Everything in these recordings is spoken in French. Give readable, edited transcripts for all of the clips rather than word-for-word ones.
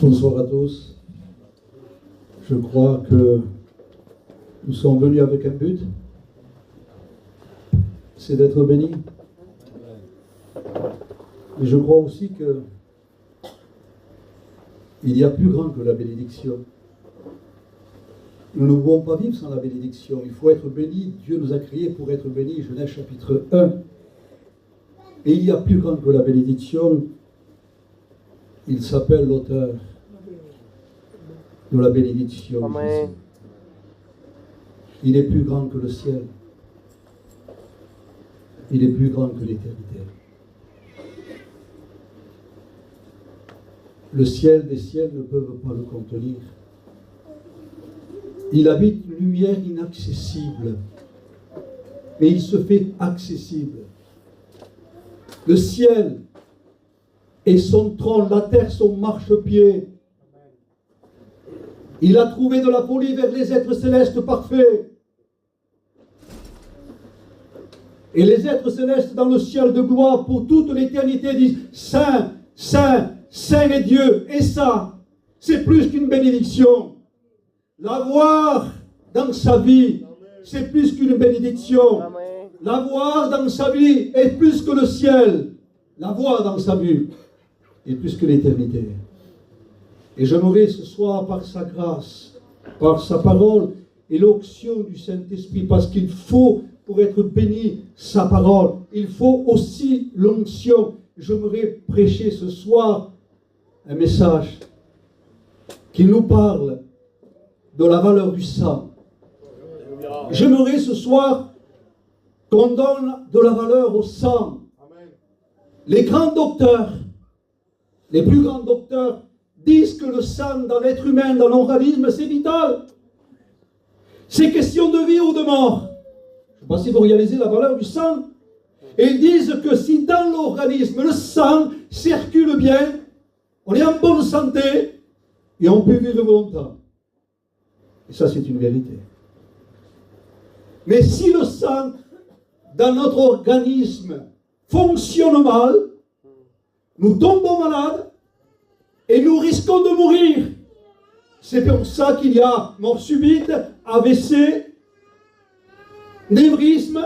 Bonsoir à tous. Je crois que nous sommes venus avec un but, c'est d'être bénis. Et je crois aussi que il y a plus grand que la bénédiction. Nous ne pouvons pas vivre sans la bénédiction. Il faut être béni. Dieu nous a créés pour être bénis. Genèse chapitre 1. Et il y a plus grand que la bénédiction. Il s'appelle l'auteur de la bénédiction. Amen. Il est plus grand que le ciel. Il est plus grand que l'éternité. Le ciel des ciels ne peuvent pas le contenir. Il habite une lumière inaccessible. Mais il se fait accessible. Le ciel est son trône, la terre son marchepied. Il a trouvé de la folie vers les êtres célestes parfaits. Et les êtres célestes dans le ciel de gloire pour toute l'éternité disent Saint, Saint, Saint est Dieu. Et ça, c'est plus qu'une bénédiction. L'avoir dans sa vie, c'est plus qu'une bénédiction. L'avoir dans sa vie est plus que le ciel. L'avoir dans sa vie est plus que l'éternité. Et j'aimerais ce soir, par sa grâce, par sa parole et l'onction du Saint-Esprit, parce qu'il faut, pour être béni, sa parole, il faut aussi l'onction. J'aimerais prêcher ce soir un message qui nous parle de la valeur du sang. J'aimerais ce soir qu'on donne de la valeur au sang. Les grands docteurs, les plus grands docteurs, disent que le sang dans l'être humain, dans l'organisme, c'est vital. C'est question de vie ou de mort. Je ne sais pas si vous réalisez la valeur du sang. Et ils disent que si dans l'organisme, le sang circule bien, on est en bonne santé et on peut vivre longtemps. Et ça, c'est une vérité. Mais si le sang dans notre organisme fonctionne mal, nous tombons malades et nous risquons de mourir. C'est pour ça qu'il y a mort subite, AVC, névrisme,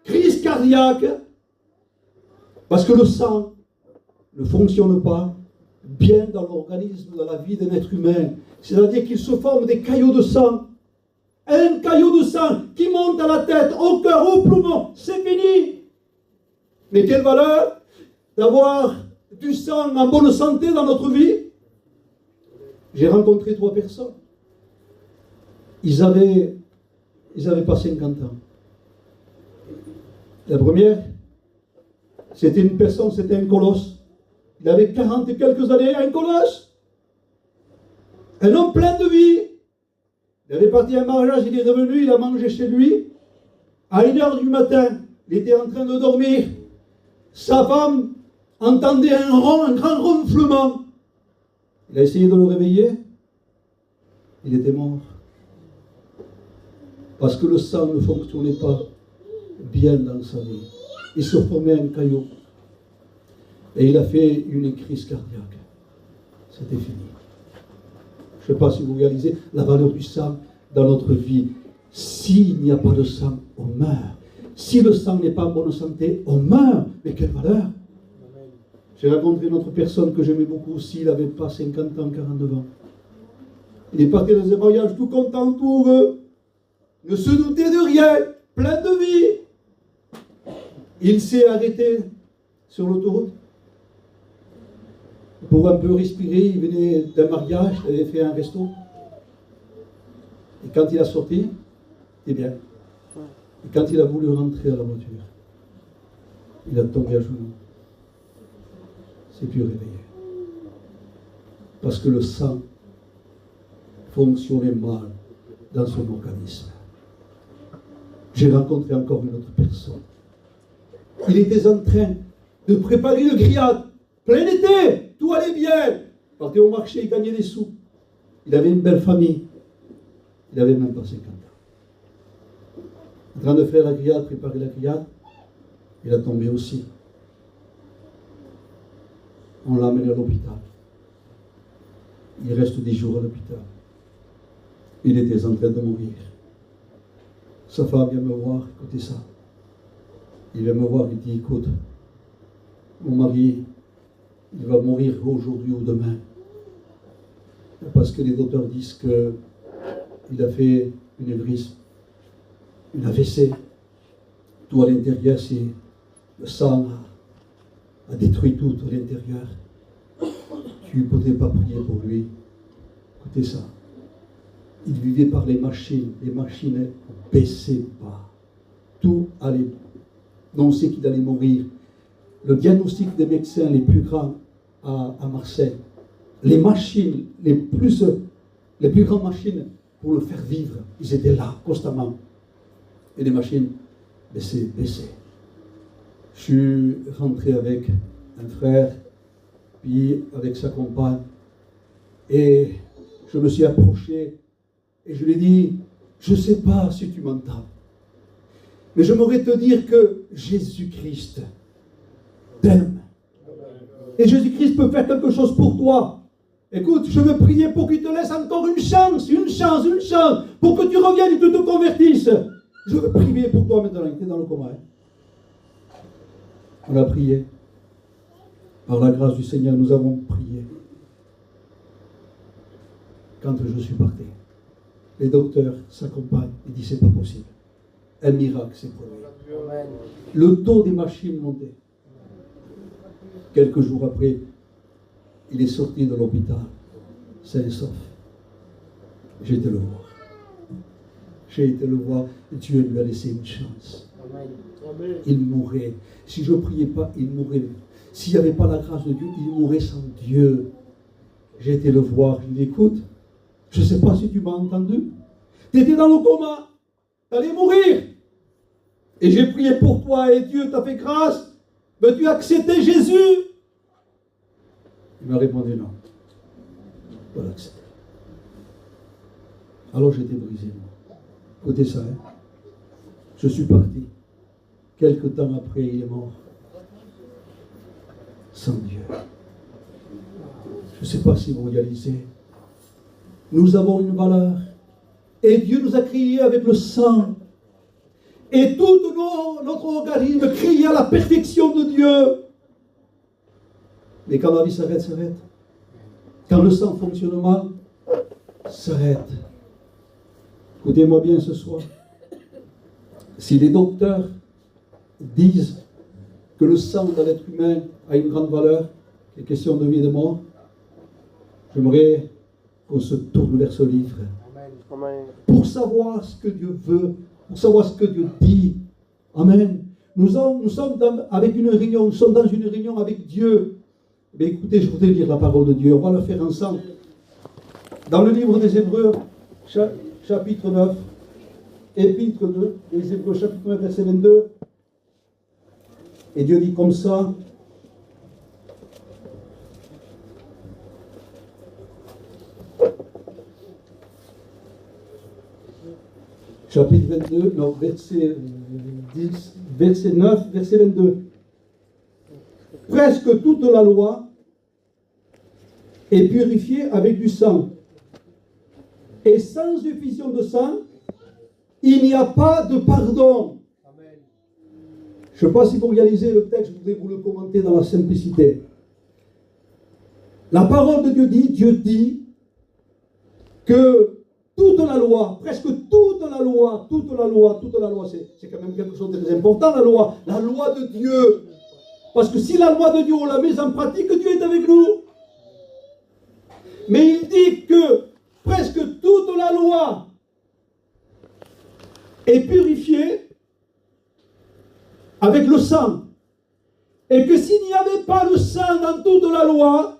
crise cardiaque, parce que le sang ne fonctionne pas bien dans l'organisme, dans la vie d'un être humain. C'est-à-dire qu'il se forme des caillots de sang. Un caillot de sang qui monte à la tête, au cœur, au poumon, c'est fini. Mais quelle valeur d'avoir du sang en bonne santé dans notre vie. J'ai rencontré 3 personnes. Ils avaient pas 50 ans. La première, c'était une personne, c'était un colosse. Il avait 40 et quelques années, un colosse. Un homme plein de vie. Il avait parti à un mariage, il est revenu, il a mangé chez lui. À 1h du matin, il était en train de dormir. Sa femme entendait un grand ronflement. Il a essayé de le réveiller. Il était mort. Parce que le sang ne fonctionnait pas bien dans sa vie. Il se formait un caillot. Et il a fait une crise cardiaque. C'était fini. Je ne sais pas si vous réalisez la valeur du sang dans notre vie. S'il n'y a pas de sang, on meurt. Si le sang n'est pas en bonne santé, on meurt. Mais quelle valeur! J'ai rencontré une autre personne que j'aimais beaucoup aussi. Il n'avait pas 50 ans, 49 ans. Il est parti dans un mariage tout content, tout heureux. Ne se doutait de rien. Plein de vie. Il s'est arrêté sur l'autoroute. Pour un peu respirer, il venait d'un mariage, il avait fait un resto. Et quand il a sorti, eh bien. Et quand il a voulu rentrer à la voiture, il a tombé à genoux. C'est plus réveillé. Parce que le sang fonctionnait mal dans son organisme. J'ai rencontré encore une autre personne. Il était en train de préparer une grillade. Plein été, tout allait bien. Il partait au marché, il gagnait des sous. Il avait une belle famille. Il n'avait même pas 50 ans. En train de faire la grillade, préparer la grillade, il a tombé aussi. On l'a amené à l'hôpital. il reste 10 jours à l'hôpital. Il était en train de mourir. Sa femme vient me voir, écoutez ça. Il vient me voir, il dit, écoute, mon mari, il va mourir aujourd'hui ou demain. Parce que les docteurs disent qu'il a fait une anévrisme, une AVC. Tout à l'intérieur, c'est le sang a détruit tout à l'intérieur. Tu ne pouvais pas prier pour lui. Écoutez ça. Il vivait par les machines ne baissaient pas. Tout allait. On sait qu'il allait mourir. Le diagnostic des médecins les plus grands à Marseille, les machines, les plus grandes machines pour le faire vivre, ils étaient là constamment. Et les machines baissaient. Je suis rentré avec un frère, puis avec sa compagne, et je me suis approché et je lui ai dit, je ne sais pas si tu m'entends, mais j'aimerais te dire que Jésus-Christ t'aime. Et Jésus-Christ peut faire quelque chose pour toi. Écoute, je veux prier pour qu'il te laisse encore une chance, pour que tu reviennes et que tu te convertisses. Je veux prier pour toi maintenant. Il était dans le coma. On a prié. Par la grâce du Seigneur, nous avons prié. Quand je suis parti, les docteurs s'accompagnent et disent c'est pas possible. Un miracle s'est produit. Le taux des machines montait. Quelques jours après, il est sorti de l'hôpital, sain et sauf. J'ai été le voir. Dieu lui a laissé une chance. Il mourrait. Si je ne priais pas, il mourrait. S'il n'y avait pas la grâce de Dieu, il mourrait sans Dieu. J'ai été le voir. Je lui ai dit, écoute, je ne sais pas si tu m'as entendu. Tu étais dans le coma. Tu allais mourir. Et j'ai prié pour toi et Dieu t'a fait grâce. Veux-tu accepter Jésus? Il m'a répondu non. Je ne peux pas l'accepter. Alors j'étais brisé. Écoutez ça, hein. Je suis parti. Quelque temps après, il est mort. Sans Dieu. Je ne sais pas si vous réalisez. Nous avons une valeur. Et Dieu nous a créés avec le sang. Et tout notre organisme crie à la perfection de Dieu. Mais quand la vie s'arrête. Quand le sang fonctionne mal, s'arrête. Écoutez-moi bien ce soir. Si les docteurs disent que le sang de l'être humain a une grande valeur, les questions de vie et de mort, j'aimerais qu'on se tourne vers ce livre. Amen. Pour savoir ce que Dieu veut, pour savoir ce que Dieu dit. Amen. Nous sommes avec une réunion, nous sommes dans une réunion avec Dieu. Mais écoutez, je voudrais lire la parole de Dieu. On va le faire ensemble. Dans le livre des Hébreux, chapitre 9, épître des Hébreux, chapitre 9, verset 22. Et Dieu dit comme ça. Chapitre 22, non, verset 9, verset 22. Presque toute la loi est purifiée avec du sang. Et sans effusion de sang, il n'y a pas de pardon. Amen. Je ne sais pas si vous réalisez le texte, je voudrais vous le commenter dans la simplicité. La parole de Dieu dit que toute la loi, presque toute la loi, c'est quand même quelque chose de très important, la loi de Dieu. Parce que si la loi de Dieu, on la met en pratique, Dieu est avec nous. Mais il dit que presque toute la loi est purifiée avec le sang. Et que s'il n'y avait pas le sang dans toute la loi,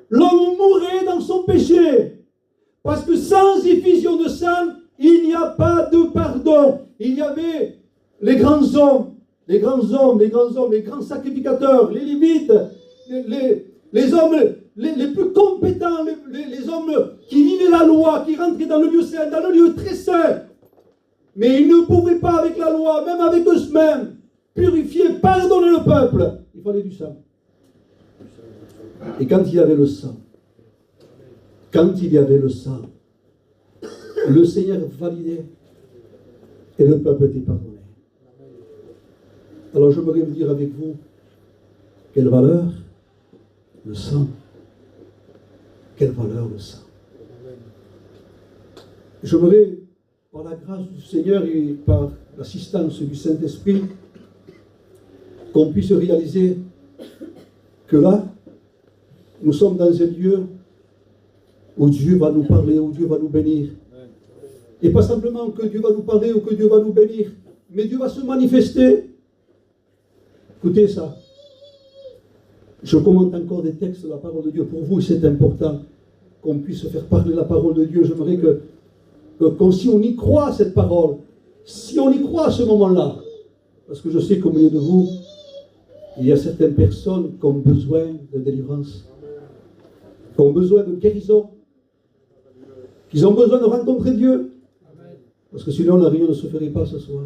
l'homme mourrait dans son péché. Parce que sans effusion de sang, il n'y a pas de pardon. Il y avait les grands hommes, les grands sacrificateurs, les Lévites, les hommes les plus compétents, les hommes qui vivaient la loi, qui rentraient dans le lieu saint, dans le lieu très saint. Mais ils ne pouvaient pas avec la loi, même avec eux-mêmes, purifier, pardonner le peuple. Il fallait du sang. Et quand il y avait le sang, quand il y avait le sang, le Seigneur validait et le peuple était pardonné. Alors j'aimerais vous dire avec vous, quelle valeur le sang. Quelle valeur le sang. J'aimerais, par la grâce du Seigneur et par l'assistance du Saint-Esprit, qu'on puisse réaliser que là, nous sommes dans un lieu où Dieu va nous parler, où Dieu va nous bénir. Et pas simplement que Dieu va nous parler ou que Dieu va nous bénir, mais Dieu va se manifester. Écoutez ça. Je commente encore des textes de la parole de Dieu. Pour vous, c'est important qu'on puisse faire parler la parole de Dieu. J'aimerais que si on y croit à cette parole, si on y croit à ce moment-là, parce que je sais qu'au milieu de vous, il y a certaines personnes qui ont besoin de délivrance, qui ont besoin de guérison, qui ont besoin de rencontrer Dieu. Parce que sinon, la réunion ne se ferait pas ce soir.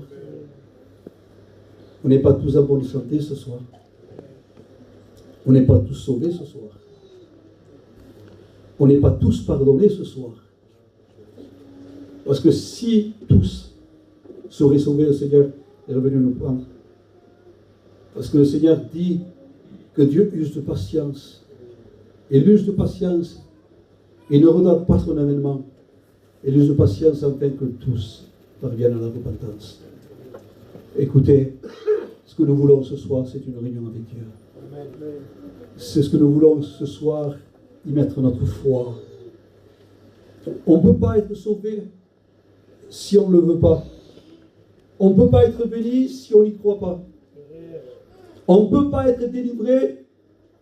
On n'est pas tous en bonne santé ce soir. On n'est pas tous sauvés ce soir. On n'est pas tous pardonnés ce soir. Parce que si tous seraient sauvés, le Seigneur est revenu nous prendre. Parce que le Seigneur dit que Dieu use de patience. Il use de patience. Il ne redonne pas son avènement. Il use de patience afin que tous parviennent à la repentance. Écoutez, ce que nous voulons ce soir, c'est une réunion avec Dieu. C'est ce que nous voulons ce soir, y mettre notre foi. On ne peut pas être sauvé si on ne le veut pas. On ne peut pas être béni si on n'y croit pas. On ne peut pas être délivré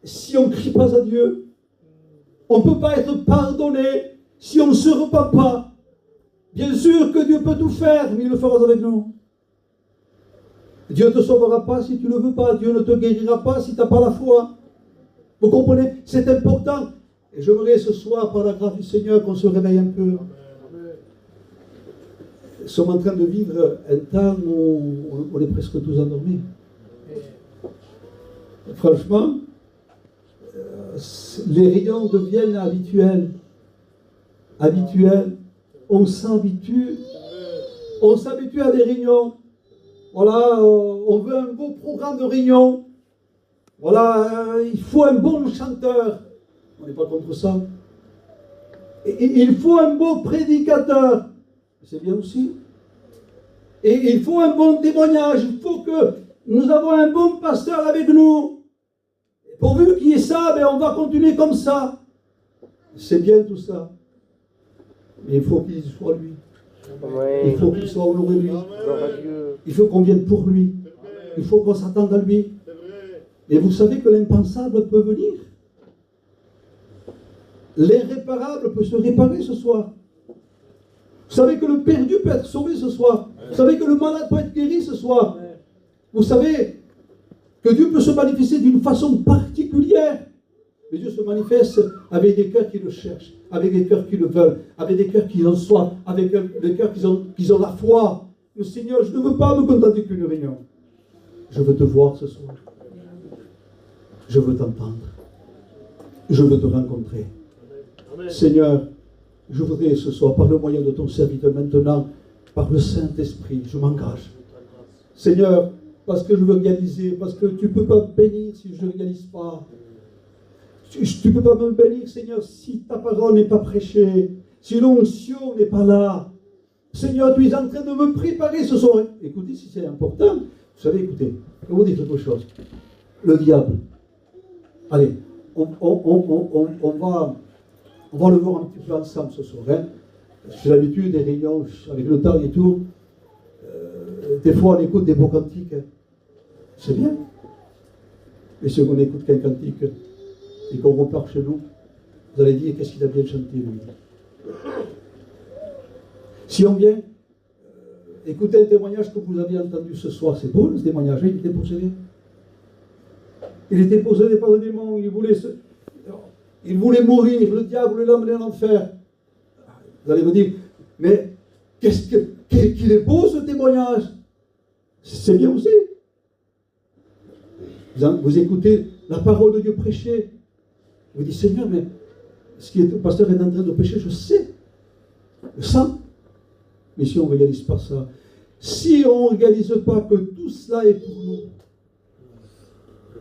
si on ne crie pas à Dieu. On ne peut pas être pardonné si on ne se repent pas. Bien sûr que Dieu peut tout faire, mais il le fera avec nous. Dieu ne te sauvera pas si tu ne le veux pas. Dieu ne te guérira pas si tu n'as pas la foi. Vous comprenez? C'est important. Et j'aimerais ce soir, par la grâce du Seigneur, qu'on se réveille un peu. Nous sommes en train de vivre un temps où on est presque tous endormis. Franchement, les réunions deviennent habituelles. Habituelles. On s'habitue. On s'habitue à des réunions. Voilà, on veut un beau programme de réunion. Voilà, il faut un bon chanteur. On n'est pas contre ça. Et il faut un beau prédicateur. C'est bien aussi. Et il faut un bon témoignage. Il faut que nous avons un bon pasteur avec nous. Pourvu qu'il y ait ça, ben on va continuer comme ça. C'est bien tout ça. Mais il faut qu'il soit lui. Il faut qu'il soit honoré lui. Il faut qu'on vienne pour lui. Il faut qu'on s'attende à lui. Et vous savez que l'impensable peut venir. L'irréparable peut se réparer ce soir. Vous savez que le perdu peut être sauvé ce soir. Vous savez que le malade peut être guéri ce soir. Vous savez que Dieu peut se manifester d'une façon particulière. Mais Dieu se manifeste avec des cœurs qui le cherchent, avec des cœurs qui le veulent, avec des cœurs qui en soient, avec des cœurs qui ont la foi. Le Seigneur, je ne veux pas me contenter qu'une réunion. Je veux te voir ce soir. Je veux t'entendre. Je veux te rencontrer. Seigneur, je voudrais ce soir, par le moyen de ton serviteur maintenant, par le Saint-Esprit, je m'engage. Seigneur, parce que je veux réaliser, parce que tu ne peux pas me bénir si je ne réalise pas. Tu ne peux pas me bénir, Seigneur, si ta parole n'est pas prêchée, si l'onction n'est pas là. Seigneur, tu es en train de me préparer ce soir. Écoutez, si c'est important, vous savez, écoutez, je vais vous dire quelque chose. Le diable, allez, on va le voir un petit peu ensemble ce soir. Hein. J'ai l'habitude des réunions avec le temps et tout. Des fois, on écoute des beaux cantiques. Hein. C'est bien. Mais si on écoute qu'un cantique et qu'on repart chez nous, vous allez dire qu'est-ce qu'il a bien chanté, lui. Si on vient écouter un témoignage que vous avez entendu ce soir, c'est beau, ce témoignage, il était possédé. Il était possédé par le démon, il voulait mourir, le diable voulait l'emmener en enfer. Vous allez me dire, mais qu'il est beau ce témoignage. C'est bien aussi. Vous écoutez la parole de Dieu prêchée. Vous dites, Seigneur, mais ce qui est, le pasteur est en train de pécher, je sais. Le sang. Mais si on ne réalise pas ça, si on ne réalise pas que tout cela est pour nous,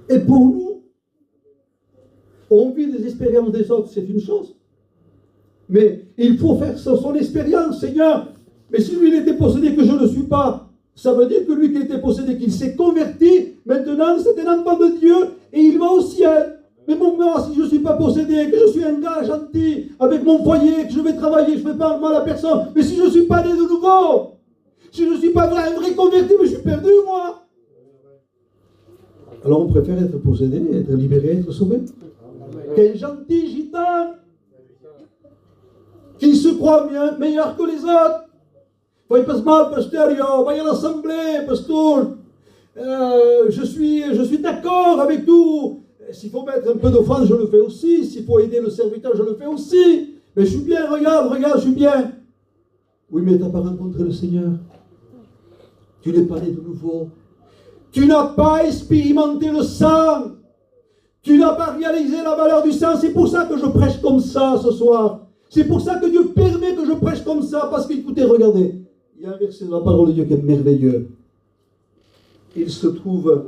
et pour nous, on vit des expériences des autres, c'est une chose. Mais il faut faire son expérience, Seigneur. Mais si lui, il était possédé, que je ne le suis pas, ça veut dire que lui qui était possédé, qu'il s'est converti, maintenant c'est un enfant de Dieu, et il va au ciel. Mais moi, si je ne suis pas possédé, que je suis un gars gentil, avec mon foyer, que je vais travailler, je ne fais pas mal à personne, mais si je ne suis pas né de nouveau, si je ne suis pas un vrai converti, mais je suis perdu, moi. Alors on préfère être possédé, être libéré, être sauvé, qu'un gentil gitan qui se croit meilleur que les autres. Poi pas mal, pasteur, va à l'assemblée, pasteur. Je suis d'accord avec tout. S'il faut mettre un peu d'offrande, je le fais aussi. S'il faut aider le serviteur, je le fais aussi. Mais je suis bien, regarde, je suis bien. Oui, mais tu n'as pas rencontré le Seigneur. Tu n'es pas né de nouveau. Tu n'as pas expérimenté le sang. Tu n'as pas réalisé la valeur du sang. C'est pour ça que je prêche comme ça ce soir. C'est pour ça que Dieu permet que je prêche comme ça. Parce qu'écoutez, regardez. Il y a un verset de la parole de Dieu qui est merveilleux. Il se trouve,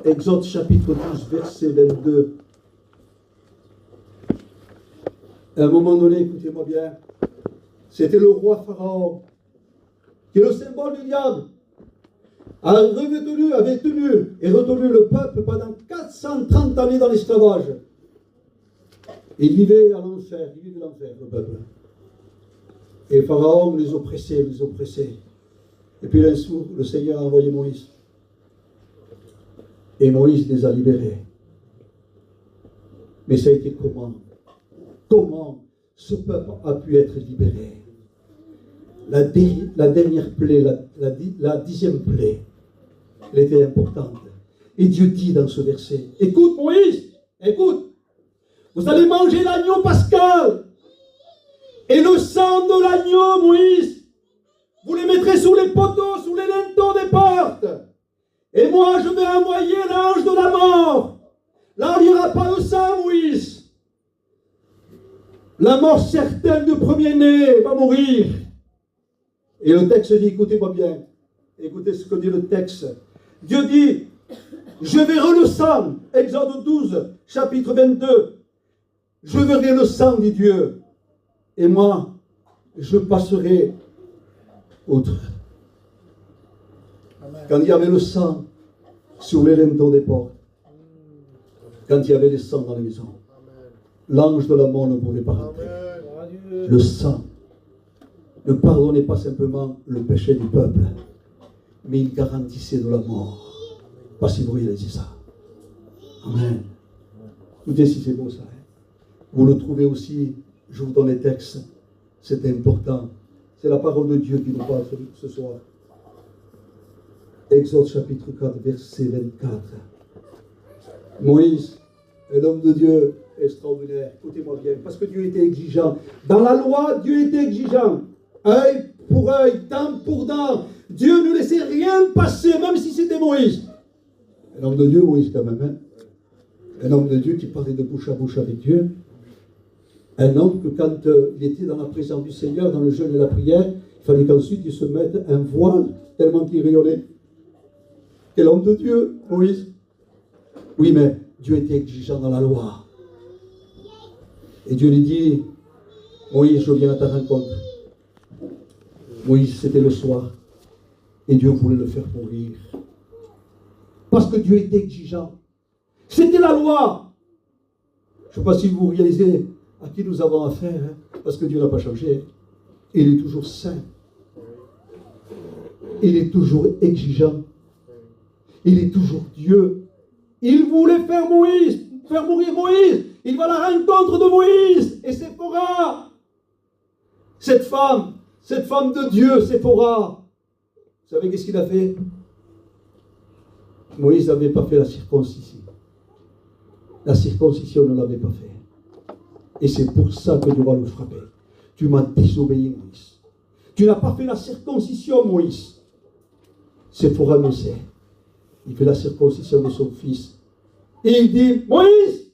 Exode chapitre 12, verset 22. À un moment donné, écoutez-moi bien, c'était le roi Pharaon, qui est le symbole du diable, avait tenu et retenu le peuple pendant 430 années dans l'esclavage. Il vivait à l'enfer, le peuple. Et Pharaon les oppressait. Et puis un jour, le Seigneur a envoyé Moïse. Et Moïse les a libérés. Mais ça a été comment? Comment ce peuple a pu être libéré? La dernière plaie, la 10e plaie, elle était importante. Et Dieu dit dans ce verset, écoute Moïse, écoute, vous allez manger l'agneau pascal. Et le sang de l'agneau, Moïse, vous les mettrez sous les poteaux, sous les linteaux des portes. Et moi, je vais envoyer l'ange de la mort. Là, il n'y aura pas de sang, Moïse. La mort certaine du premier-né va mourir. Et le texte dit, écoutez-moi bien, écoutez ce que dit le texte. Dieu dit, je verrai le sang, Exode 12, chapitre 22. Je verrai le sang, dit Dieu. Et moi, je passerai outre. Quand il y avait le sang sur les linteaux des portes, quand il y avait le sang dans les maisons, l'ange de la mort ne pouvait pas rentrer. Le sang ne pardonnait pas simplement le péché du peuple, mais il garantissait de la mort. Pas si vous réalisez ça. Amen. Écoutez si c'est beau ça. Vous le trouvez aussi, je vous donne les textes, c'est important. C'est la parole de Dieu qui nous parle ce soir. Exode chapitre 4, verset 24. Moïse, un homme de Dieu extraordinaire, écoutez-moi bien, parce que Dieu était exigeant. Dans la loi, Dieu était exigeant. Œil pour œil, dent pour dent. Dieu ne laissait rien passer, même si c'était Moïse. Un homme de Dieu, Moïse quand même. Un homme de Dieu qui parlait de bouche à bouche avec Dieu. Un homme que quand il était dans la présence du Seigneur, dans le jeûne et la prière, il fallait qu'ensuite il se mette un voile tellement qu'il rayonnait. Quel homme de Dieu, Moïse. Oui, mais Dieu était exigeant dans la loi. Et Dieu lui dit, Moïse, je viens à ta rencontre. Moïse, c'était le soir. Et Dieu voulait le faire mourir. Parce que Dieu était exigeant. C'était la loi. Je ne sais pas si vous réalisez à qui nous avons affaire, parce que Dieu n'a pas changé. Il est toujours saint. Il est toujours exigeant. Il est toujours Dieu. Il voulait faire mourir Moïse. Il va à la rencontre de Moïse et Séphora. Cette femme de Dieu, Séphora. Vous savez qu'est-ce qu'il a fait? Moïse n'avait pas fait la circoncision. La circoncision ne l'avait pas fait. Et c'est pour ça que Dieu va le frapper. Tu m'as désobéi, Moïse. Tu n'as pas fait la circoncision, Moïse. Séphora le sait. Il fait la circoncision de son fils. Et il dit, Moïse,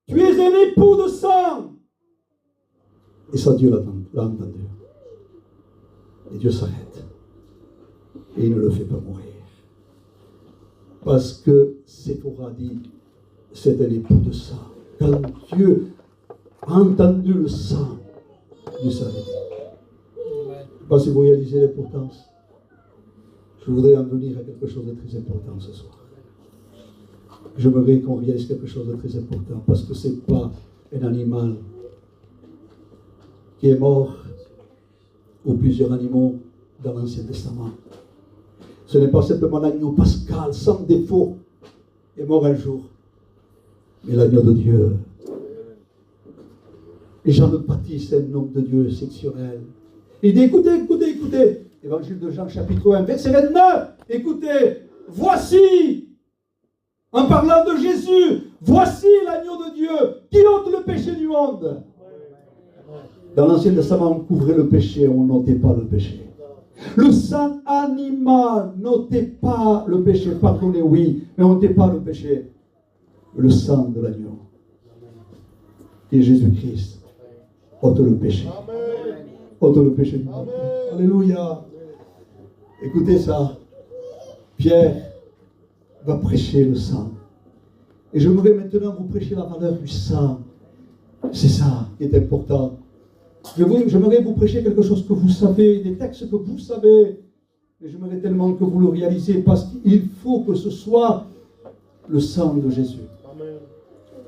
Tu es un époux de sang. Et ça, Dieu l'a entendu. Et Dieu s'arrête. Et il ne le fait pas mourir. Parce que Séphora dit, c'est un époux de sang. Quand Dieu a entendu le sang, Dieu s'arrête. Je ne sais pas si vous réalisez l'importance. Je voudrais en venir à quelque chose de très important ce soir. J'aimerais qu'on réalise quelque chose de très important, parce que ce n'est pas un animal qui est mort, ou plusieurs animaux dans l'Ancien Testament. Ce n'est pas simplement l'agneau pascal, sans défaut, qui est mort un jour, mais l'agneau de Dieu. Et Jean le Baptiste, un homme de Dieu exceptionnel. Il dit, écoutez, Évangile de Jean, chapitre 1, verset 29, écoutez, voici, en parlant de Jésus, voici l'agneau de Dieu qui ôte le péché du monde. Dans l'Ancien Testament, on couvrait le péché, on n'ôtait pas le péché. Le sang animal n'ôtait pas le péché, pardonnez, oui, mais on n'ôtait pas le péché. Le sang de l'agneau, qui est Jésus-Christ, ôte le péché. Ôte le péché du monde. Alléluia. Écoutez ça. Pierre va prêcher le sang. Et je voudrais maintenant vous prêcher la valeur du sang. C'est ça qui est important. J'aimerais vous prêcher quelque chose que vous savez, des textes que vous savez. Mais j'aimerais tellement que vous le réalisiez, parce qu'il faut que ce soit le sang de Jésus.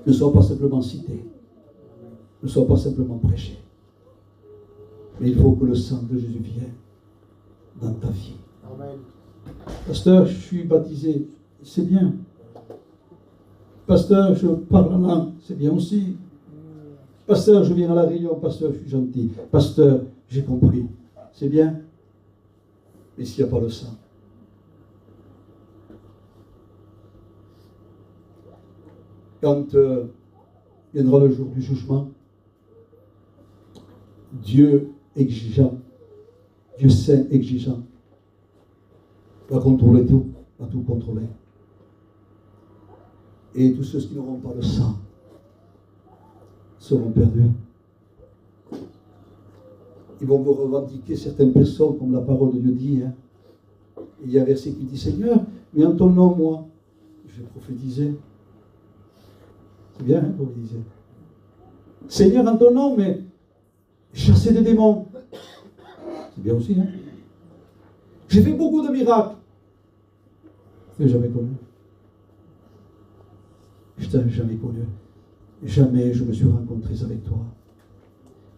Ne soit pas simplement cité. Ne soit pas simplement prêché. Mais il faut que le sang de Jésus vienne dans ta vie. Amen. Pasteur, je suis baptisé. C'est bien. Pasteur, je parle en langue. C'est bien aussi. Pasteur, je viens à la réunion. Pasteur, je suis gentil. Pasteur, j'ai compris. C'est bien. Mais s'il n'y a pas le sang, quand viendra le jour du jugement, Dieu exigeant, Dieu saint exigeant, va contrôler tout, va tout contrôler. Et tous ceux qui n'auront pas le sang seront perdus. Ils vont vous revendiquer certaines personnes, comme la parole de Dieu dit. Hein. Il y a un verset qui dit, Seigneur, mais en ton nom, moi, je vais prophétiser. C'est bien, hein, prophétiser. Seigneur, en ton nom, mais chasser des démons. C'est bien aussi, hein. J'ai fait beaucoup de miracles. Je ne t'ai jamais connu. Je ne t'ai jamais connu. Jamais je me suis rencontré avec toi.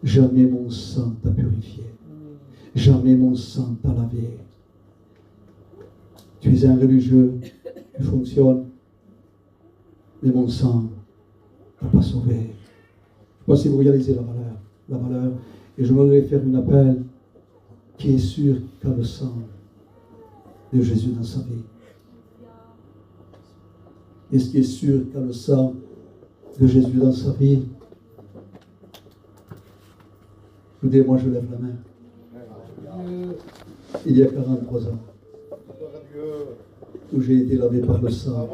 Jamais mon sang t'a purifié. Jamais mon sang t'a lavé. Tu es un religieux, tu fonctionnes, mais mon sang ne t'a pas sauvé. Je ne sais pas si vous réalisez la valeur. Et je voudrais faire un appel qui est sûr qu'a le sang de Jésus dans sa vie. Est-ce qui est sûr qu'a le sang de Jésus dans sa vie? Écoutez, moi je lève la main. Il y a 43 ans, où j'ai été lavé par le sang,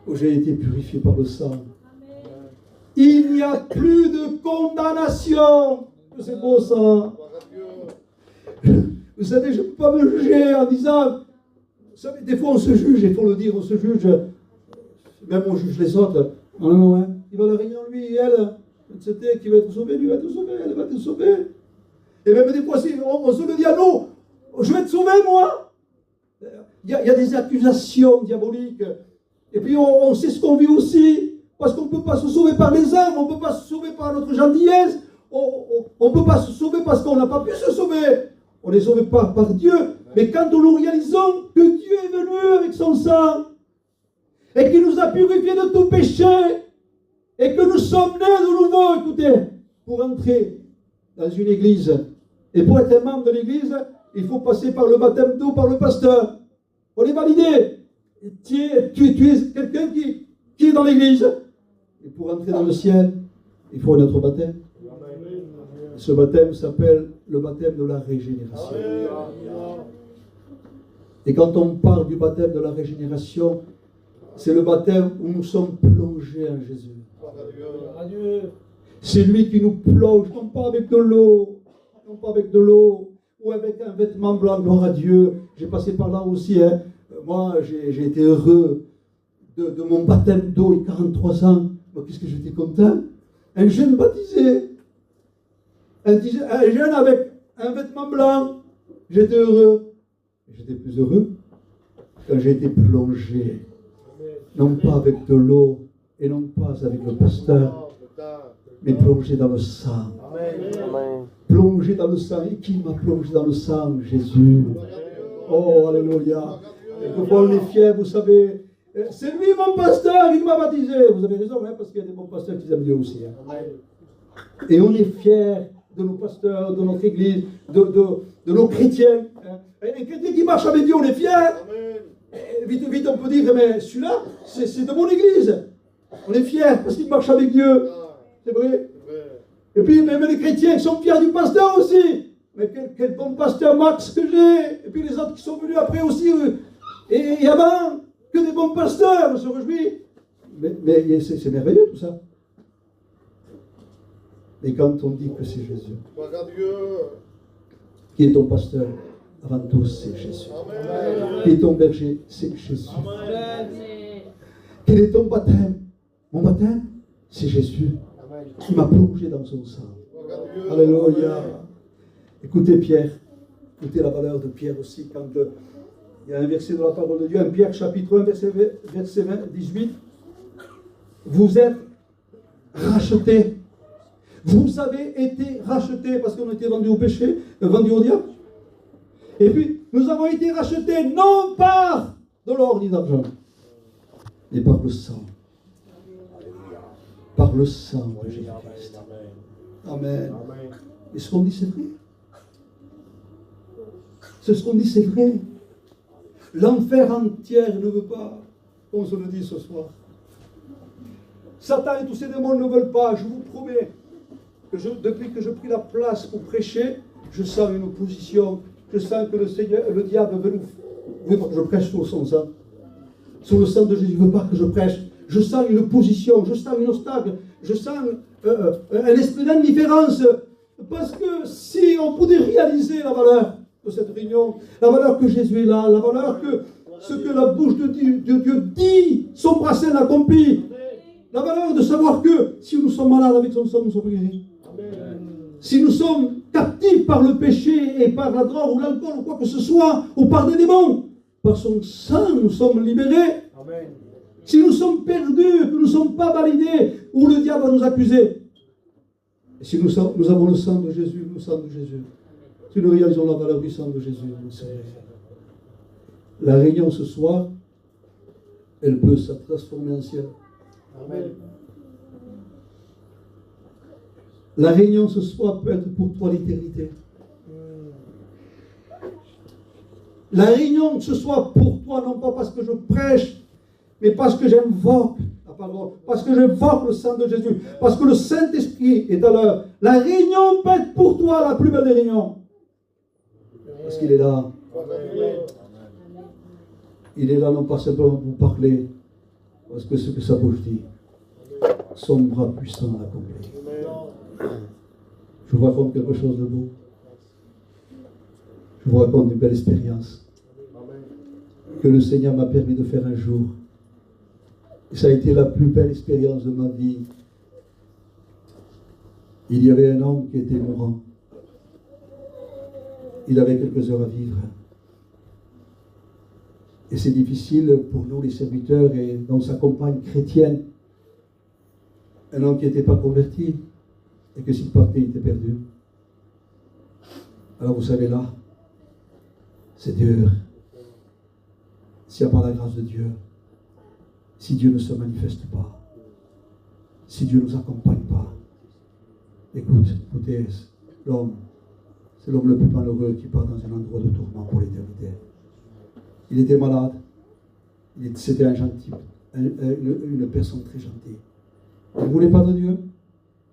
où j'ai été purifié par le sang. Il n'y a plus de condamnation. C'est beau ça. Vous savez, je ne peux pas me juger en disant, vous savez, des fois on se juge, il faut le dire, on se juge, même on juge les autres. Non, hein. Il va à la réunion, lui et elle, etc., qui va être sauvé, lui va être sauvé, elle va être sauvée. Et même des fois, on se le dit à nous, je vais être sauvé, moi. Il y a des accusations diaboliques. Et puis on sait ce qu'on vit aussi. Parce qu'on ne peut pas se sauver par les âmes, on ne peut pas se sauver par notre gentillesse, on ne peut pas se sauver parce qu'on n'a pas pu se sauver. On est sauvé par Dieu. Mais quand nous réalisons que Dieu est venu avec son sang, et qu'il nous a purifiés de tout péché, et que nous sommes nés de nouveau, écoutez, pour entrer dans une église, et pour être un membre de l'église, il faut passer par le baptême d'eau, par le pasteur. On est validé. Tu es quelqu'un qui est dans l'église. Et pour entrer dans le ciel, il faut notre baptême. Ce baptême s'appelle le baptême de la régénération. Et quand on parle du baptême de la régénération, C'est le baptême où nous sommes plongés en Jésus. C'est lui qui nous plonge, non pas avec de l'eau, non pas avec de l'eau, ou avec un vêtement blanc, gloire à Dieu. J'ai passé par là aussi. Hein. Moi, j'ai été heureux de mon baptême d'eau il y a 43 ans. Moi, qu'est-ce que j'étais content. Un jeune baptisé. Un jeune avec un vêtement blanc. J'étais heureux. J'étais plus heureux quand j'ai été plongé. Non pas avec de l'eau et non pas avec le pasteur, mais plongé dans le sang. Amen. Plongé dans le sang. Et qui m'a plongé dans le sang? Jésus. Oh, alléluia. Quelquefois on est fiers, vous savez. C'est lui mon pasteur, il m'a baptisé. Vous avez raison, hein, parce qu'il y a des bons pasteurs qui aiment Dieu aussi. Hein. Et on est fiers de nos pasteurs, de notre église, de nos chrétiens. Hein. Et les chrétiens qui marchent avec Dieu, on est fiers. Vite, vite, on peut dire, mais celui-là, c'est de mon église. On est fiers parce qu'il marche avec Dieu. C'est vrai. Et puis, même les chrétiens sont fiers du pasteur aussi. Mais quel bon pasteur Max que j'ai. Et puis les autres qui sont venus après aussi. Et avant, que des bons pasteurs, on se réjouit. Mais c'est merveilleux tout ça. Et quand on dit que c'est Jésus, qui est ton pasteur, avant tout, c'est Jésus. Amen. Qui est ton berger, c'est Jésus. Amen. Quel est ton baptême? Mon baptême, c'est Jésus. Amen. Qui m'a plongé dans son sang. Alléluia. Écoutez Pierre. Écoutez la valeur de Pierre aussi. Quand il y a un verset de la parole de Dieu, 1 Pierre chapitre 1, verset 18. Vous êtes rachetés. Vous avez été rachetés parce qu'on était vendus au péché, vendus au diable. Et puis, nous avons été rachetés non par de l'or ni d'argent, mais par le sang. Par le sang de Jésus-Christ. Amen. Et ce qu'on dit, c'est vrai. Ce qu'on dit, c'est vrai. L'enfer entier ne veut pas qu'on se le dise ce soir. Satan et tous ses démons ne veulent pas. Je vous promets que depuis que je pris la place pour prêcher, je sens une opposition. Je sens que le diable veut pas que je prêche sur son sang. Sur le sang de Jésus, il ne veut pas que je prêche. Je sens une opposition, je sens une obstacle, je sens un esprit d'indifférence. Parce que si on pouvait réaliser la valeur de cette réunion, la valeur que Jésus est là, la valeur que ce que la bouche de Dieu dit, son bras l'accomplit, la valeur de savoir que si nous sommes malades avec son sang, nous sommes guéris. Si nous sommes captifs par le péché et par la drogue ou l'alcool ou quoi que ce soit, ou par des démons, par son sang, nous sommes libérés. Amen. Si nous sommes perdus, que nous ne sommes pas validés, où le diable va nous accuser. Et si nous avons le sang de Jésus, le sang de Jésus. Si nous réalisons la valeur du sang de Jésus, vous savez. La réunion ce soir, elle peut se transformer en ciel. Amen. La réunion ce soir peut être pour toi l'éternité. La réunion ce soir pour toi, non pas parce que je prêche, mais parce que j'invoque la parole, parce que j'invoque le sang de Jésus, parce que le Saint-Esprit est à l'heure. La réunion peut être pour toi la plus belle des réunions. Parce qu'il est là. Il est là non pas simplement pour parler, parce que ce que sa bouche dit, son bras puissant l'accomplit. Je vous raconte quelque chose de beau. Je vous raconte une belle expérience que le Seigneur m'a permis de faire un jour. Et ça a été la plus belle expérience de ma vie. Il y avait un homme qui était mourant. Il avait quelques heures à vivre. Et c'est difficile pour nous, les serviteurs, et dans sa compagne chrétienne, un homme qui n'était pas converti, et que s'il partait, il était perdu. Alors vous savez là, c'est dur. S'il n'y a pas la grâce de Dieu, si Dieu ne se manifeste pas, si Dieu ne nous accompagne pas, écoutez, l'homme, c'est l'homme le plus malheureux qui part dans un endroit de tourment pour l'éternité. Il était malade, c'était un gentil, une personne très gentille. Il ne voulait pas de Dieu,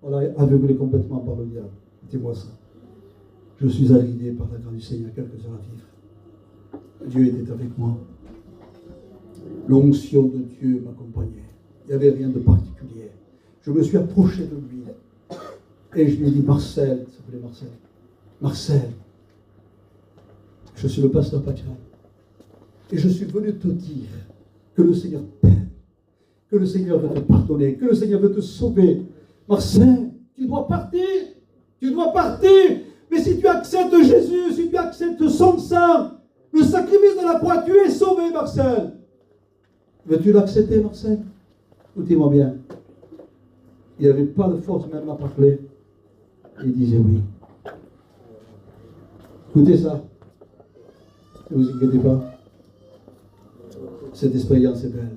voilà, aveuglé complètement par le diable. Dites-moi ça. Je suis arrivé par la grâce du Seigneur quelques heures à vivre. Dieu était avec moi. L'onction de Dieu m'accompagnait. Il n'y avait rien de particulier. Je me suis approché de lui et je lui ai dit, Marcel, ça s'appelait Marcel, Marcel, je suis le pasteur Pachal et je suis venu te dire que le Seigneur t'aime, que le Seigneur veut te pardonner, que le Seigneur veut te sauver. Marcel, tu dois partir, tu dois partir. Mais si tu acceptes Jésus, si tu acceptes son sang, le sacrifice de la croix, tu es sauvé, Marcel. Veux-tu l'accepter, Marcel? Écoutez-moi bien. Il n'avait pas de force même à parler. Il disait oui. Écoutez ça. Ne vous inquiétez pas. Cette expérience est belle.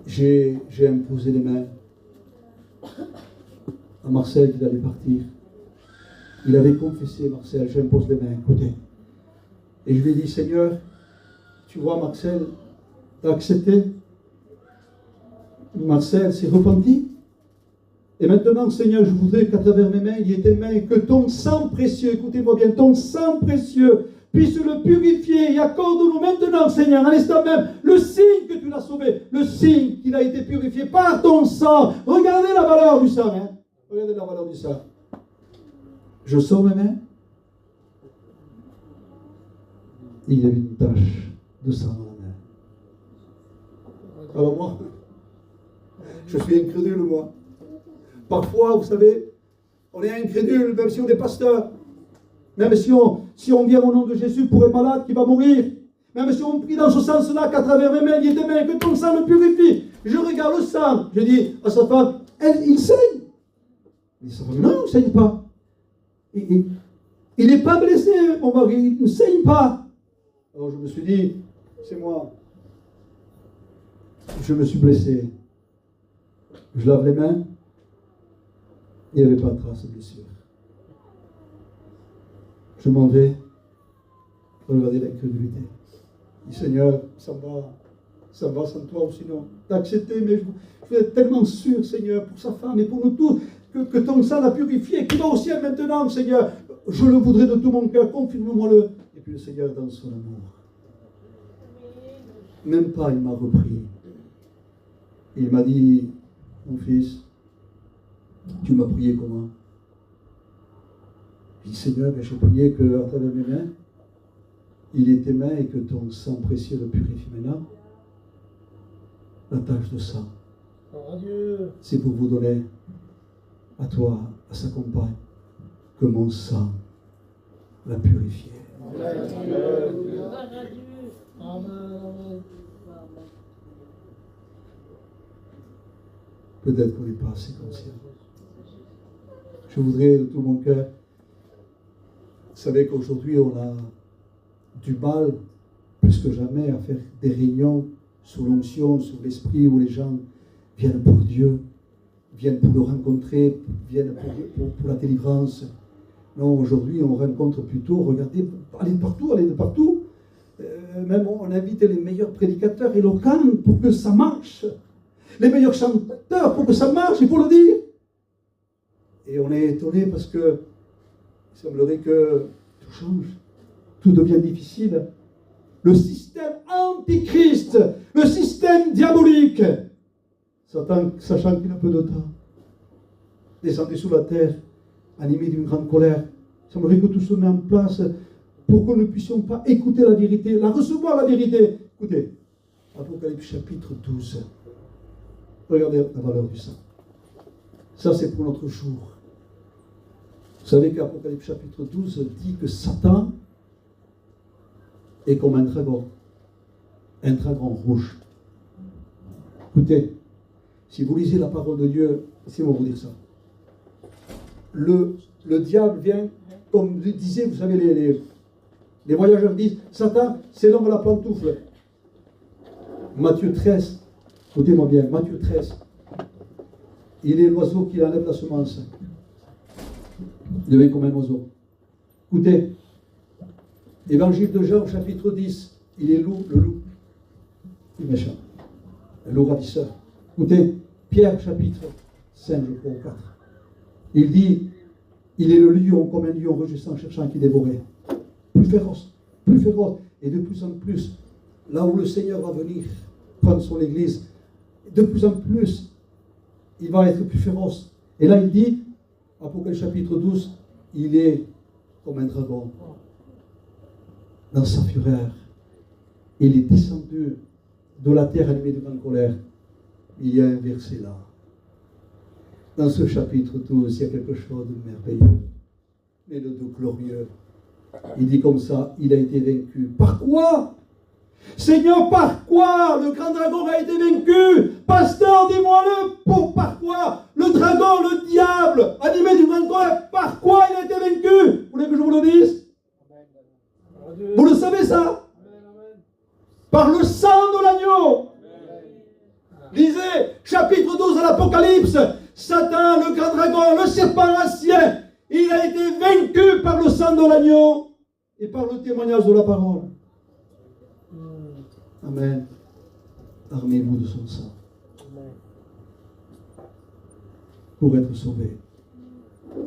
J'ai imposé les mains à Marcel qu'il allait partir. Il avait confessé, Marcel, j'impose les mains, écoutez. Et je lui ai dit, Seigneur, tu vois, Marcel, t'as accepté. Marcel s'est repenti. Et maintenant, Seigneur, je voudrais qu'à travers mes mains, il y ait tes mains, que ton sang précieux, écoutez-moi bien, ton sang précieux puisse le purifier et accorde-nous maintenant, Seigneur, à l'instant même, le signe que tu l'as sauvé, le signe qu'il a été purifié par ton sang. Regardez la valeur du sang, hein. Regardez la valeur du sang. Je sors mes mains. Il y avait une tache de sang dans la main. Alors moi, je suis incrédule, moi. Parfois, vous savez, on est incrédule, même si on est pasteur. Même si on vient au nom de Jésus pour un malade qui va mourir. Même si on prie dans ce sens-là, qu'à travers mes mains, il y ait des mains, que ton sang le purifie. Je regarde le sang. Je dis à sa femme, il saigne. Il sa femme, non, il ne saigne pas. Il n'est pas blessé, mon mari, il ne saigne pas. Alors je me suis dit, c'est moi. Je me suis blessé. Je lave les mains. Il n'y avait pas de trace de blessure. Je m'en vais. Regardez l'incrédulité. Je dis, Seigneur, ça va sans toi ou sinon. T'as accepté, mais je veux être tellement sûr, Seigneur, pour sa femme et pour nous tous, que ton sang l'a purifié, qu'il va au ciel maintenant, Seigneur. Je le voudrais de tout mon cœur, confirme-moi-le. Et puis le Seigneur, dans son amour, même pas, il m'a repris. Il m'a dit, mon fils, tu m'as prié comment? Je dis, Seigneur, j'ai prié qu'à travers mes mains, il est tes mains et que ton sang précieux le purifie maintenant. La tache de sang. C'est pour vous donner à toi, à sa compagne, que mon sang l'a purifié. Peut-être qu'on n'est pas assez conscient. Je voudrais de tout mon cœur, vous savez qu'aujourd'hui on a du mal, plus que jamais, à faire des réunions sous l'onction, sous l'esprit, où les gens viennent pour Dieu, viennent pour le rencontrer, viennent pour la délivrance. Non, aujourd'hui on rencontre plutôt, regardez, allez de partout. Même on invite les meilleurs prédicateurs éloquents pour que ça marche. Les meilleurs chanteurs pour que ça marche, il faut le dire. Et on est étonné parce que il semblerait que tout change, tout devient difficile. Le système antichrist, le système diabolique, Satan, sachant qu'il a peu de temps, descendait sous la terre, animé d'une grande colère. Il semblerait que tout se met en place pour que nous ne puissions pas écouter la vérité, la recevoir la vérité. Écoutez, Apocalypse chapitre 12. Regardez la valeur du sang. Ça, c'est pour notre jour. Vous savez qu'Apocalypse chapitre 12 dit que Satan est comme un dragon rouge. Écoutez, si vous lisez la parole de Dieu, laissez-moi vous dire ça. Le diable vient, comme disait, vous savez, les voyageurs disent, Satan, c'est l'homme à la pantoufle. Matthieu 13, écoutez-moi bien, Matthieu 13, il est l'oiseau qui enlève la semence. Il devient comme un oiseau. Écoutez, Évangile de Jean, chapitre 10, il est le loup, le méchant, le loup ravisseur. Écoutez, Pierre, chapitre 5, je crois, 4, il dit, il est le lion, comme un lion rugissant, cherchant qui dévorait. Plus féroce, et de plus en plus, là où le Seigneur va venir prendre son Église, de plus en plus, il va être plus féroce. Et là, il dit, Apocalypse chapitre 12, il est comme un dragon. Dans sa fureur, il est descendu de la terre animée de grande colère. Il y a un verset là. Dans ce chapitre 12, il y a quelque chose de merveilleux, mais de glorieux. Il dit comme ça, il a été vaincu. Par quoi? Seigneur, par quoi le grand dragon a été vaincu? Pasteur, dis-moi-le, par quoi? Le dragon, le diable, animé d'une grande colère, par quoi il a été vaincu? Vous voulez que je vous le dise? Vous le savez ça? Par le sang de l'agneau. Lisez, chapitre 12 de l'Apocalypse. Satan, le grand dragon, le serpent ancien, il a été vaincu par le sang de l'agneau et par le témoignage de la parole. Amen. Armez-vous de son sang pour être sauvés.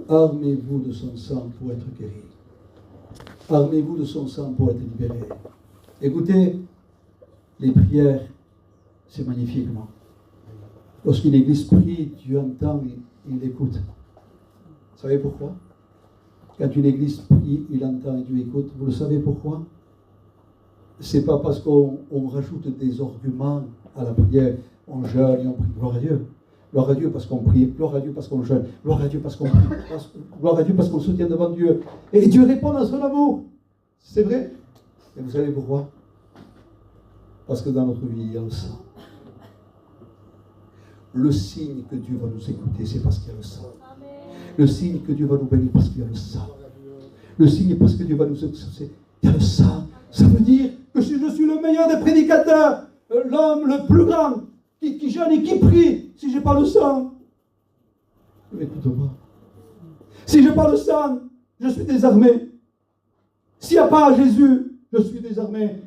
Armez-vous de son sang pour être guéris. Armez-vous de son sang pour être libérés. Écoutez, les prières, c'est magnifiquement. Lorsqu'une église prie, Dieu entend et il écoute. Vous savez pourquoi? Quand une église prie, il entend et Dieu écoute. Vous le savez pourquoi? C'est pas parce qu'on rajoute des arguments à la prière. On jeûne et on prie. Gloire à Dieu. Gloire à Dieu parce qu'on prie. Gloire à Dieu parce qu'on jeûne. Gloire à Dieu parce qu'on prie. Gloire à Dieu parce qu'on se tient devant Dieu. Et Dieu répond à son amour. C'est vrai. Et vous savez pourquoi? Parce que dans notre vie, il y a le sang. Le signe que Dieu va nous écouter, c'est parce qu'il y a le sang. Le signe que Dieu va nous bénir, parce qu'il y a le sang. Le signe parce que Dieu va nous exaucer, il y a le sang. Ça veut dire que si je suis le meilleur des prédicateurs, l'homme le plus grand, qui jeûne et qui prie, si je n'ai pas le sang, ne m'écoute pas. Si je n'ai pas le sang, je suis désarmé. S'il n'y a pas Jésus, je suis désarmé.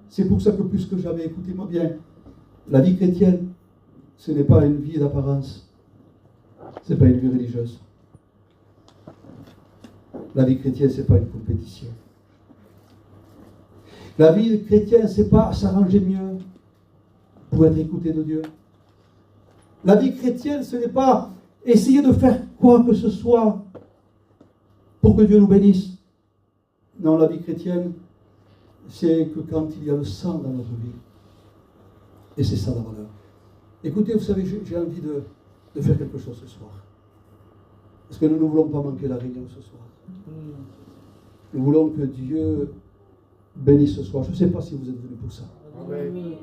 C'est pour ça que plus que jamais, écoutez-moi bien, la vie chrétienne, ce n'est pas une vie d'apparence. Ce n'est pas une vie religieuse. La vie chrétienne, ce n'est pas une compétition. La vie chrétienne, ce n'est pas s'arranger mieux pour être écouté de Dieu. La vie chrétienne, ce n'est pas essayer de faire quoi que ce soit pour que Dieu nous bénisse. Non, la vie chrétienne, c'est que quand il y a le sang dans notre vie. Et c'est ça la valeur. Écoutez, vous savez, j'ai envie de faire quelque chose ce soir. Parce que nous ne voulons pas manquer la réunion ce soir. Nous voulons que Dieu bénisse ce soir. Je ne sais pas si vous êtes venus pour ça. Amen.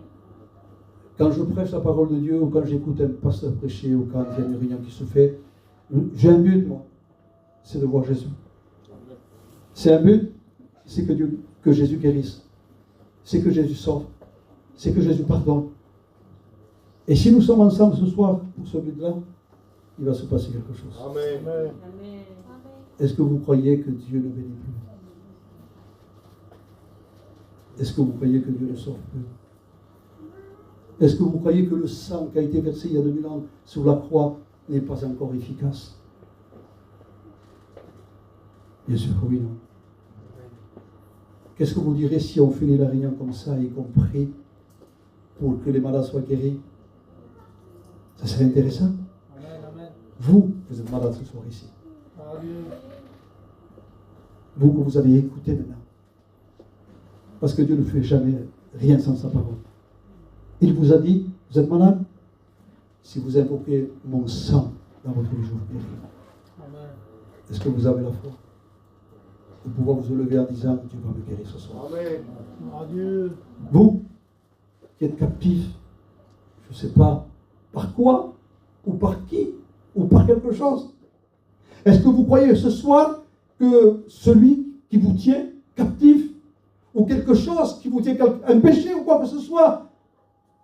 Quand je prêche la parole de Dieu, ou quand j'écoute un pasteur prêcher, ou quand il y a une réunion qui se fait, j'ai un but, moi. C'est de voir Jésus. C'est un but, c'est que Jésus guérisse. C'est que Jésus sauve. C'est que Jésus pardonne. Et si nous sommes ensemble ce soir pour ce but-là, il va se passer quelque chose. Amen. Amen. Est-ce que vous croyez que Dieu ne bénit plus? Est-ce que vous croyez que Dieu ne sauve plus? Est-ce que vous croyez que le sang qui a été versé il y a 2000 ans sur la croix n'est pas encore efficace? Bien sûr que oui, non. Qu'est-ce que vous direz si on finit la réunion comme ça et qu'on prie pour que les malades soient guéris? Ça serait intéressant. Amen. Vous êtes malade ce soir ici. Amen. Vous que vous avez écouté maintenant. Parce que Dieu ne fait jamais rien sans sa parole. Il vous a dit, vous êtes malade? Si vous invoquez mon sang dans votre jour, est-ce que vous avez la foi de pouvoir vous lever en disant, Dieu va me guérir ce soir? Amen. Adieu. Vous, qui êtes captifs, je ne sais pas, par quoi, ou par qui, ou par quelque chose. Est-ce que vous croyez ce soir que celui qui vous tient captif, ou quelque chose qui vous tient, un péché ou quoi que ce soit,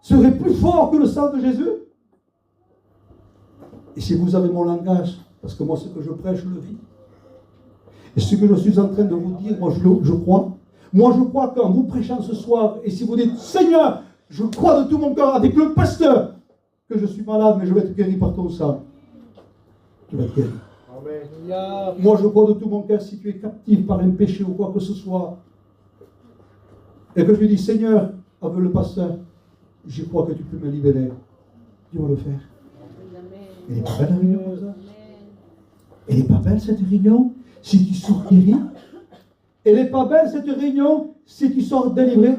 serait plus fort que le sang de Jésus? Et si vous avez mon langage, parce que moi ce que je prêche, je le vis. Et ce que je suis en train de vous dire, moi je crois. Moi je crois qu'en vous prêchant ce soir, et si vous dites, Seigneur, je crois de tout mon cœur avec le pasteur, que je suis malade, mais je vais être guéri par ton sang. Tu vas être guéri. Amen. Moi je crois de tout mon cœur, si tu es captif par un péché ou quoi que ce soit, et que je dis, Seigneur, avec le pasteur, je crois que tu peux me libérer. Dieu va le faire. Elle n'est pas belle la réunion comme ça? Elle n'est pas belle cette réunion si tu sors guéri? Elle n'est pas belle cette réunion si tu sors délivré?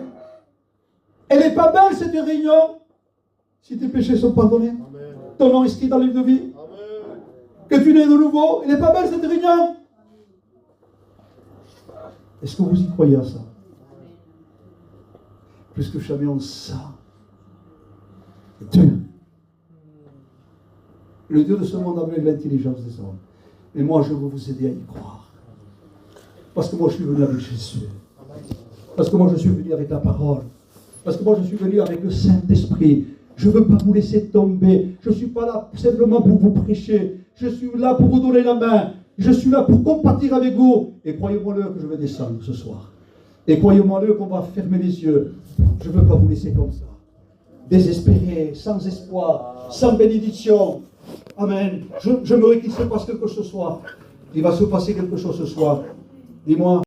Elle n'est pas belle cette réunion si tes péchés sont pardonnés? Amen. Ton nom est inscrit dans le livre de vie? Amen. Que tu nais de nouveau? Elle n'est pas belle cette réunion? Est-ce que vous y croyez à ça? Plus que jamais on ça. Dieu. Le Dieu de ce monde a donné l'intelligence des hommes. Mais moi, je veux vous aider à y croire. Parce que moi, je suis venu avec Jésus. Parce que moi, je suis venu avec la parole. Parce que moi, je suis venu avec le Saint-Esprit. Je ne veux pas vous laisser tomber. Je ne suis pas là simplement pour vous prêcher. Je suis là pour vous donner la main. Je suis là pour compatir avec vous. Et croyez-moi-le que je vais descendre ce soir. Et croyez-moi-le qu'on va fermer les yeux. Je ne veux pas vous laisser comme ça. Désespéré, sans espoir, sans bénédiction. Amen. Je me qu'il se passe quelque chose ce soir. Il va se passer quelque chose ce soir. Dis-moi.